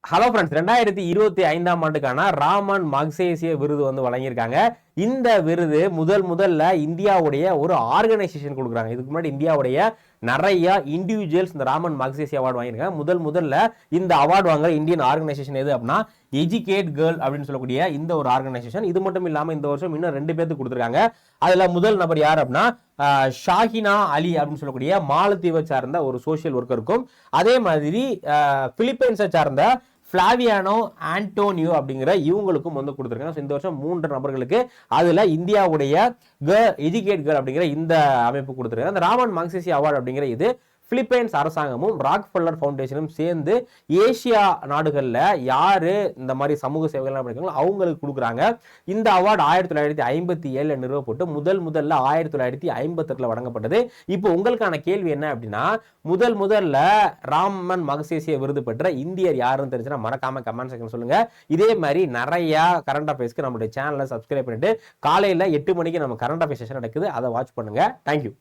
Hello friends, 2025ஆம் ஆண்டுக்கான ராமன் மக்சேசிய விருது வழங்கியிருக்காங்க. இந்த விருது முதல்ல இந்தியாவுடைய ஒரு ஆர்கனைசேஷன் கொடுக்குறாங்க. இதுக்கு முன்னாடி இந்தியாவுடைய நிறைய இண்டிவிஜுவல்ஸ் இந்த ராமன் மக்சேசி அவார்டு வாங்கியிருக்காங்க. முதல்ல இந்த அவார்டு வாங்குற இந்தியன் ஆர்கனைசேஷன் எது அப்படின்னா எஜுகேட் கேர்ள் அப்படின்னு சொல்லக்கூடிய இந்த ஒரு ஆர்கனைசேஷன். இது மட்டும் இல்லாம இந்த வருஷம் இன்னும் 2 பேருக்கு கொடுத்துருக்காங்க. அதுல முதல் நபர் யார் அப்படின்னா ஷாஹினா அலி அப்படின்னு சொல்லக்கூடிய மாலத்தீவை சார்ந்த ஒரு சோசியல் ஒர்க்கருக்கும், அதே மாதிரி பிலிப்பைன்ஸை சார்ந்த பிளாவியானோ ஆண்டோனியோ அப்படிங்கிற இவங்களுக்கும் கொடுத்துருக்காங்க. இந்த வருஷம் 3 நபர்களுக்கு அதுல இந்தியாவுடைய எஜுகேட் கேர்ள் அப்படிங்கிற இந்த அமைப்பு கொடுத்துருக்காங்க. அந்த ராமன் மக்சேசி அவார்டு அப்படிங்கிற இது பிலிப்பைன்ஸ் அரசாங்கமும் ராக்ஃபெல்லர் ஃபவுண்டேஷனும் சேர்ந்து ஏசியா நாடுகளில் யாரு இந்த மாதிரி சமூக சேவைகள் பண்ணிருக்காங்களோ அவங்களுக்கு கொடுக்குறாங்க. இந்த அவார்டு 1957 நிறுவப்பட்டு முதல்ல 1958 வழங்கப்பட்டது. இப்போ உங்களுக்கான கேள்வி என்ன அப்படின்னா, முதல்ல ராமன் மக்சேசிய விருது பெற்ற இந்தியர் யாருன்னு தெரிஞ்சுன்னா மறக்காம கமெண்ட் செக்ஷன் சொல்லுங்க. இதே மாதிரி நிறைய கரண்ட் அஃபேர்ஸ்க்கு நம்மளுடைய சேனலை சப்ஸ்கிரைப் பண்ணிட்டு காலையில 8 மணிக்கு நம்ம கரண்ட் அஃபேர்ஸ் செஷன் நடக்குது, அதை வாட்ச் பண்ணுங்க. தேங்க்யூ.